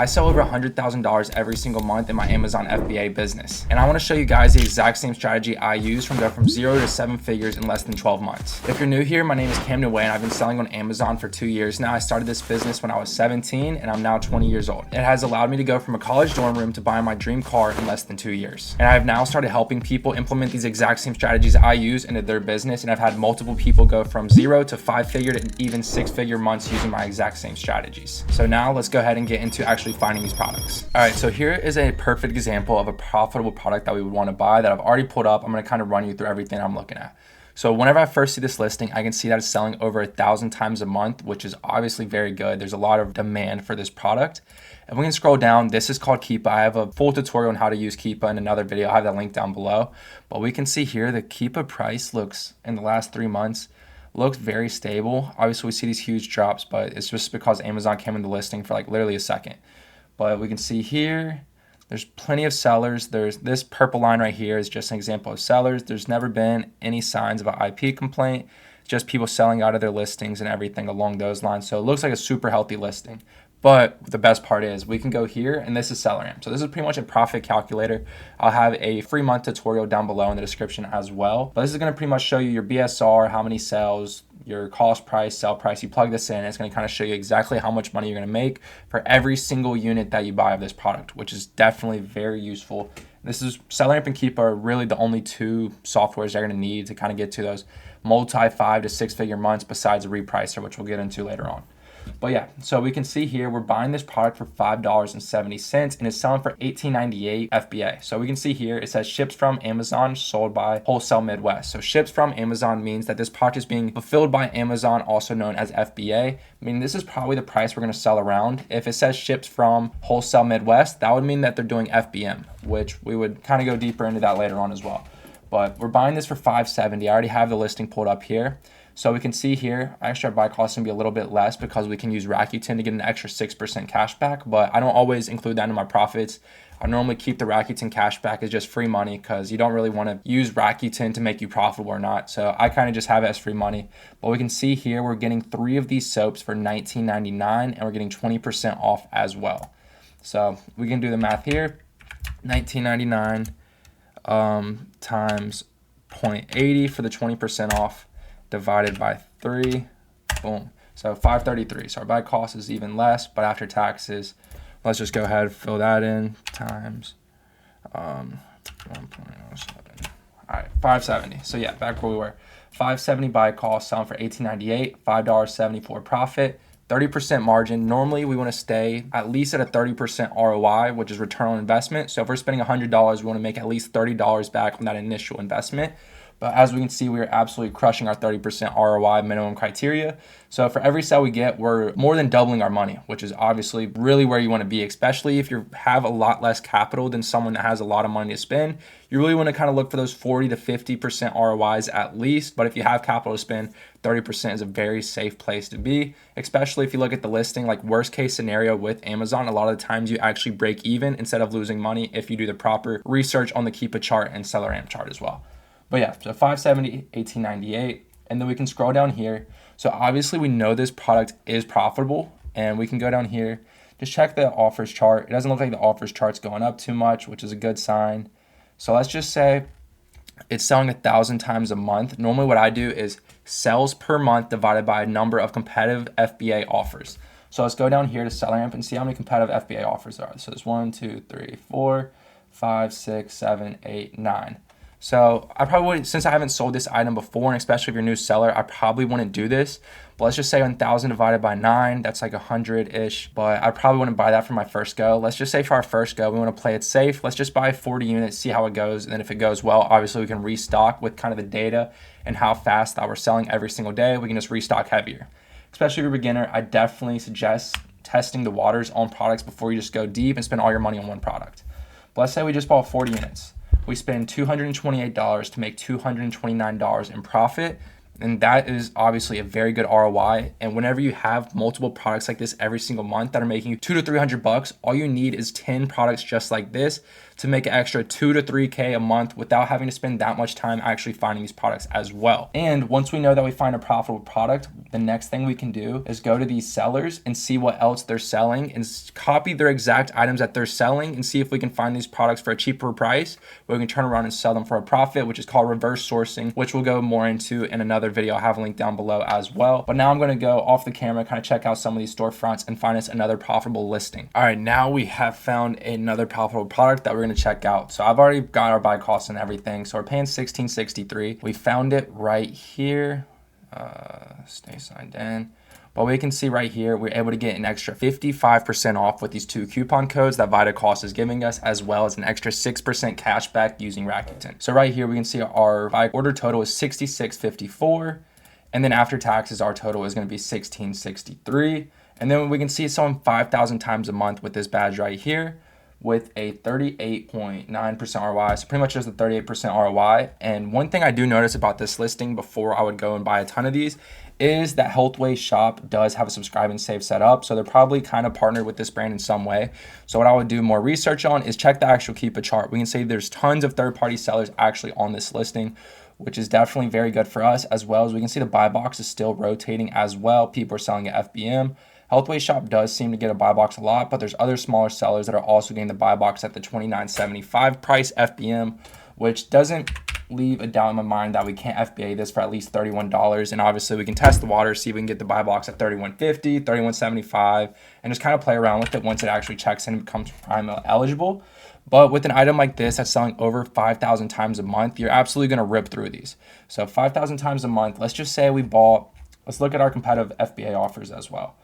I sell over $100,000 every single month in my Amazon FBA business. And I want to show you guys the exact same strategy I use from 0 to 7 figures in less than 12 months. If you're new here, my name is Camden and I've been selling on Amazon for 2 years now. I started this business when I was 17 and I'm now 20 years old. It has allowed me to go from a college dorm room to buying my dream car in less than 2 years. And I've now started helping people implement these exact same strategies I use into their business. And I've had multiple people go from 0 to 5-figure to even 6-figure months using my exact same strategies. So now let's go ahead and get into actually finding these products. All right, so here is a perfect example of a profitable product that we would want to buy that I've already pulled up. I'm going to kind of run you through everything I'm looking at. So whenever I first see this listing, I can see that it's selling over 1,000 times a month, which is obviously very good. There's a lot of demand for this product. And we can scroll down. This is called Keepa. I have a full tutorial on how to use Keepa in another video. I have that link down below. But we can see here the Keepa price looks in the last 3 months looks very stable. Obviously we see these huge drops, but it's just because Amazon came in the listing for like literally a second. But we can see here, there's plenty of sellers. There's this purple line right here is just an example of sellers. There's never been any signs of an IP complaint, just people selling out of their listings and everything along those lines. So it looks like a super healthy listing. But the best part is we can go here and this is SellerAmp. So this is pretty much a profit calculator. I'll have a free month tutorial down below in the description as well. But this is going to pretty much show you your BSR, how many sales, your cost price, sell price. You plug this in, it's going to kind of show you exactly how much money you're going to make for every single unit that you buy of this product, which is definitely very useful. This is SellerAmp and Keepa are really the only two softwares you're going to need to kind of get to those multi 5 to 6 figure months besides a repricer, which we'll get into later on. But yeah, so we can see here, we're buying this product for $5.70 and it's selling for $18.98 FBA. So we can see here, it says ships from Amazon, sold by Wholesale Midwest. So ships from Amazon means that this product is being fulfilled by Amazon, also known as FBA, meaning this is probably the price we're going to sell around. If it says ships from Wholesale Midwest, that would mean that they're doing FBM, which we would kind of go deeper into that later on as well. But we're buying this for $5.70. I already have the listing pulled up here. So we can see here, actually our buy cost is going to be a little bit less because we can use Rakuten to get an extra 6% cash back, but I don't always include that in my profits. I normally keep the Rakuten cash back as just free money because you don't really want to use Rakuten to make you profitable or not. So I kind of just have it as free money. But we can see here, we're getting 3 of these soaps for $19.99 and we're getting 20% off as well. So we can do the math here, $19.99 times 0.80 for the 20% off. Divided by 3, boom. So $5.33. So our buy cost is even less, but after taxes, let's just go ahead and fill that in times 1.07. All right, $5.70. So yeah, back where we were. $5.70 buy cost, selling for $18.98, $5.74 profit, 30% margin. Normally we want to stay at least at a 30% ROI, which is return on investment. So if we're spending $100, we want to make at least $30 back from that initial investment. But as we can see, we are absolutely crushing our 30% ROI minimum criteria. So for every sale we get, we're more than doubling our money, which is obviously really where you want to be, especially if you have a lot less capital than someone that has a lot of money to spend. You really want to kind of look for those 40 to 50% ROIs at least. But if you have capital to spend, 30% is a very safe place to be, especially if you look at the listing, like worst case scenario with Amazon, a lot of the times you actually break even instead of losing money if you do the proper research on the Keepa chart and SellerAmp chart as well. But yeah, so $5.70, $18.98, and then we can scroll down here. So obviously we know this product is profitable, and we can go down here, just check the offers chart. It doesn't look like the offers chart's going up too much, which is a good sign. So let's just say it's selling 1,000 times a month. Normally what I do is sales per month divided by a number of competitive FBA offers. So let's go down here to SellerAmp and see how many competitive FBA offers there are. So there's 1, 2, 3, 4, 5, 6, 7, 8, 9. So I probably wouldn't, since I haven't sold this item before, and especially if you're a new seller, I probably wouldn't do this. But let's just say 1,000 divided by 9, that's like 100-ish. But I probably wouldn't buy that for my first go. Let's just say for our first go, we want to play it safe. Let's just buy 40 units, see how it goes. And then if it goes well, obviously we can restock with kind of the data and how fast that we're selling every single day. We can just restock heavier. Especially if you're a beginner, I definitely suggest testing the waters on products before you just go deep and spend all your money on one product. But let's say we just bought 40 units. We spend $228 to make $229 in profit. And that is obviously a very good ROI. And whenever you have multiple products like this every single month that are making you $200 to $300, all you need is 10 products just like this to make an extra 2 to 3K a month without having to spend that much time actually finding these products as well. And once we know that we find a profitable product, the next thing we can do is go to these sellers and see what else they're selling and copy their exact items that they're selling and see if we can find these products for a cheaper price where we can turn around and sell them for a profit, which is called reverse sourcing, which we'll go more into in another video. I have a link down below as well. But now I'm going to go off the camera, kind of check out some of these storefronts and find us another profitable listing. All right, now we have found another profitable product that we're going to check out. So I've already got our buy costs and everything. So we're paying $16.63. We found it right here. Stay signed in. But we can see right here, we're able to get an extra 55% off with these 2 coupon codes that VitaCost is giving us, as well as an extra 6% cash back using Rakuten. So right here, we can see our buy order total is $66.54. And then after taxes, our total is going to be $16.63. And then we can see someone 5,000 times a month with this badge right here with a 38.9% ROI. So pretty much just a 38% ROI. And one thing I do notice about this listing before I would go and buy a ton of these is that Healthway Shop does have a subscribe and save set up. So they're probably kind of partnered with this brand in some way. So what I would do more research on is check the actual Keepa chart. We can see there's tons of third-party sellers actually on this listing, which is definitely very good for us, as well as we can see the buy box is still rotating as well. People are selling at FBM. Healthway Shop does seem to get a buy box a lot, but there's other smaller sellers that are also getting the buy box at the $29.75 price FBM, which doesn't leave a doubt in my mind that we can't FBA this for at least $31. And obviously we can test the water, see if we can get the buy box at $31.50, $31.75, and just kind of play around with it once it actually checks in and becomes Prime eligible. But with an item like this that's selling over 5,000 times a month, you're absolutely going to rip through these. So 5,000 times a month, let's just say we bought, let's look at our competitive FBA offers as well.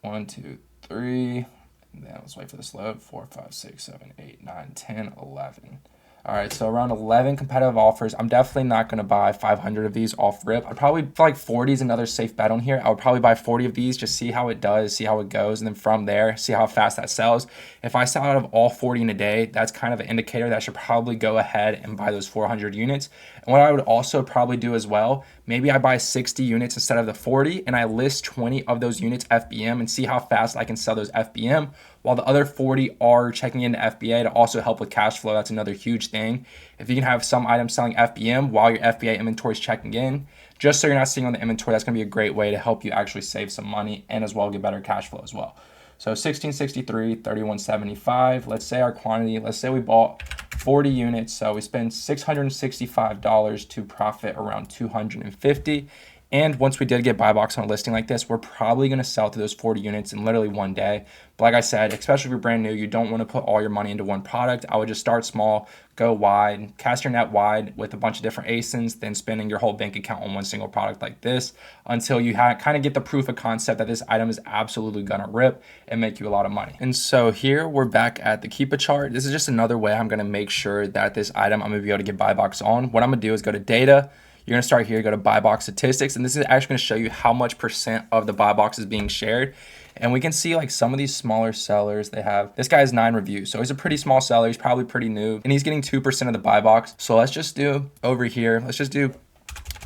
1, 2, 3, and then let's wait for this load. 4, 5, 6, 7, 8, 9, 10, 11. All right, so around 11 competitive offers. I'm definitely not going to buy 500 of these off rip. I'd probably feel like 40 is another safe bet on here. I would probably buy 40 of these, just see how it does, see how it goes, and then from there, see how fast that sells. If I sell out of all 40 in a day, that's kind of an indicator that I should probably go ahead and buy those 400 units. And what I would also probably do as well, maybe I buy 60 units instead of the 40, and I list 20 of those units FBM and see how fast I can sell those FBM, while the other 40 are checking into FBA to also help with cash flow. That's another huge thing. If you can have some items selling FBM while your FBA inventory is checking in, just so you're not sitting on the inventory, that's going to be a great way to help you actually save some money and as well get better cash flow as well. So 1663, 3175. Let's say our quantity, let's say we bought 40 units. So we spend $665 to profit around 250. And once we did get buy box on a listing like this, we're probably going to sell through those 40 units in literally one day. But like I said, especially if you're brand new, you don't want to put all your money into one product. I would just start small, go wide, cast your net wide with a bunch of different ASINs, then spending your whole bank account on one single product like this until you kind of get the proof of concept that this item is absolutely going to rip and make you a lot of money. And so here we're back at the Keepa chart. This is just another way I'm going to make sure that this item I'm going to be able to get buy box on. What I'm going to do is go to data. You're going to start here, go to buy box statistics, and this is actually going to show you how much percent of the buy box is being shared. And we can see like some of these smaller sellers, they have, this guy has 9 reviews. So he's a pretty small seller. He's probably pretty new and he's getting 2% of the buy box. So let's just do over here, let's just do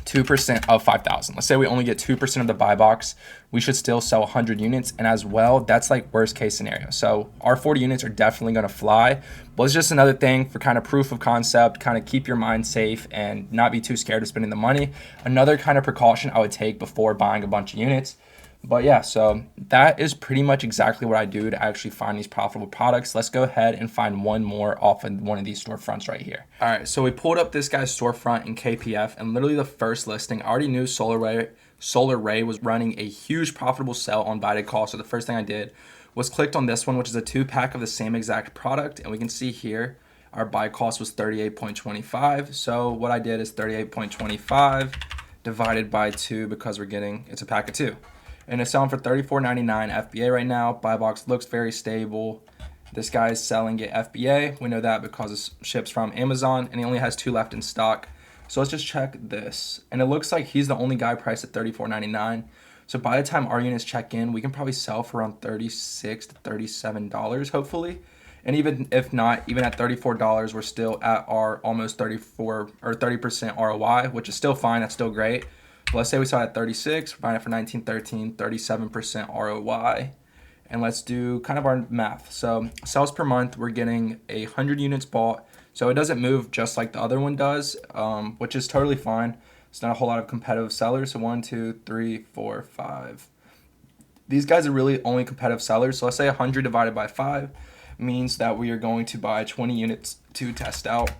2% of 5,000. Let's say we only get 2% of the buy box. We should still sell 100 units. And as well, that's like worst case scenario. So our 40 units are definitely going to fly. But it's just another thing for kind of proof of concept, kind of keep your mind safe and not be too scared of spending the money. Another kind of precaution I would take before buying a bunch of units. But yeah, so that is pretty much exactly what I do to actually find these profitable products. Let's go ahead and find one more off of one of these storefronts right here. All right, so we pulled up this guy's storefront in KPF, and literally the first listing, I already knew Solar Ray was running a huge profitable sell on VitaCost. So the first thing I did was clicked on this one, which is a 2-pack of the same exact product. And we can see here, our buy cost was 38.25. So what I did is 38.25 divided by 2 because it's a pack of 2. And it's selling for $34.99 FBA right now. Buy box looks very stable. This guy is selling it FBA. We know that because it ships from Amazon and he only has 2 left in stock. So let's just check this. And it looks like he's the only guy priced at $34.99. So by the time our units check in, we can probably sell for around $36 to $37, hopefully. And even if not, even at $34, we're still at our almost 34 or 30% ROI, which is still fine. That's still great. But let's say we saw it at 36, we're buying it for 1913, 37% ROI. And let's do kind of our math. So sales per month, we're getting 100 units bought. So it doesn't move just like the other one does, which is totally fine. It's not a whole lot of competitive sellers. So 1, 2, 3, 4, 5. These guys are really only competitive sellers. So let's say 100 divided by 5 means that we are going to buy 20 units to test out,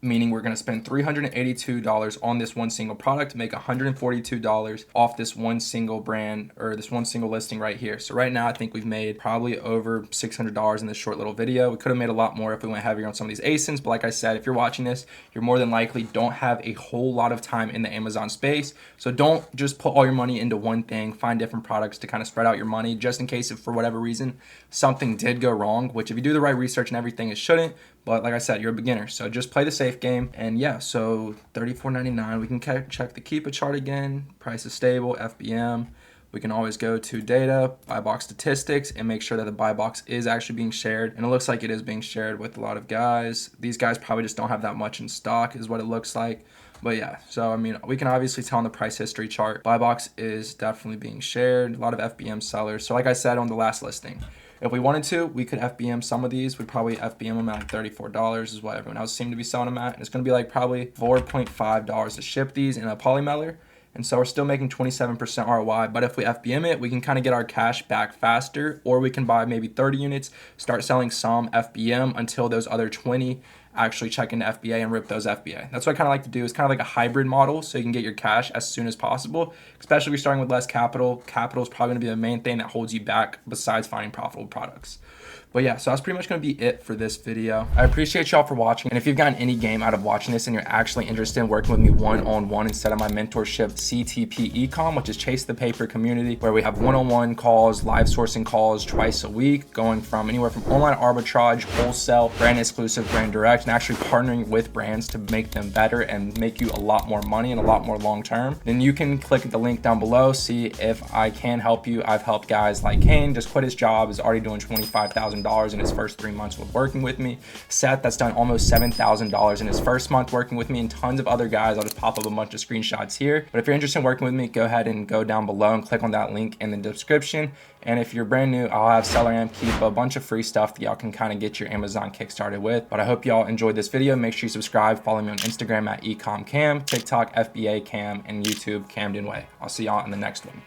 meaning we're going to spend $382 on this one single product to make $142 off this one single brand or this one single listing right here. So right now I think we've made probably over $600 in this short little video. We could have made a lot more if we went heavier on some of these ASINs, but like I said, if you're watching this, you're more than likely don't have a whole lot of time in the Amazon space. So don't just put all your money into one thing. Find different products to kind of spread out your money just in case if for whatever reason something did go wrong, which if you do the right research and everything, it shouldn't. But like I said, you're a beginner, so just play the safe game. And yeah, so $34.99. We can check the Keepa chart again. Price is stable, FBM. We can always go to data, buy box statistics, and make sure that the buy box is actually being shared. And it looks like it is being shared with a lot of guys. These guys probably just don't have that much in stock is what it looks like. But yeah, so I mean, we can obviously tell on the price history chart, buy box is definitely being shared. A lot of FBM sellers. So like I said on the last listing, if we wanted to, we could FBM some of these. We'd probably FBM them at like $34 is what everyone else seemed to be selling them at. And it's going to be like probably $4.5 to ship these in a poly mailer. And so we're still making 27% ROI. But if we FBM it, we can kind of get our cash back faster, or we can buy maybe 30 units, start selling some FBM until those other 20 actually check into FBA and rip those FBA. That's what I kind of like to do. It's kind of like a hybrid model so you can get your cash as soon as possible, especially if you're starting with less capital. Capital is probably going to be the main thing that holds you back besides finding profitable products. But yeah, so that's pretty much going to be it for this video. I appreciate y'all for watching. And if you've gotten any game out of watching this and you're actually interested in working with me one-on-one instead of my mentorship CTP Ecom, which is Chase the Paper community, where we have one-on-one calls, live sourcing calls twice a week, going from anywhere from online arbitrage, wholesale, brand exclusive, brand direct, and actually partnering with brands to make them better and make you a lot more money and a lot more long-term, then you can click the link down below, see if I can help you. I've helped guys like Kane just quit his job, is already doing $25,000 in his first 3 months with working with me. Seth, that's done almost $7,000 in his first month working with me, and tons of other guys. I'll just pop up a bunch of screenshots here. But if you're interested in working with me, go ahead and go down below and click on that link in the description. And if you're brand new, I'll have SellerAmp, Keepa, a bunch of free stuff that y'all can kind of get your Amazon kickstarted with. But I hope y'all enjoyed this video. Make sure you subscribe. Follow me on Instagram at ecomcam, TikTok FBA Cam, and YouTube Camden Way. I'll see y'all in the next one.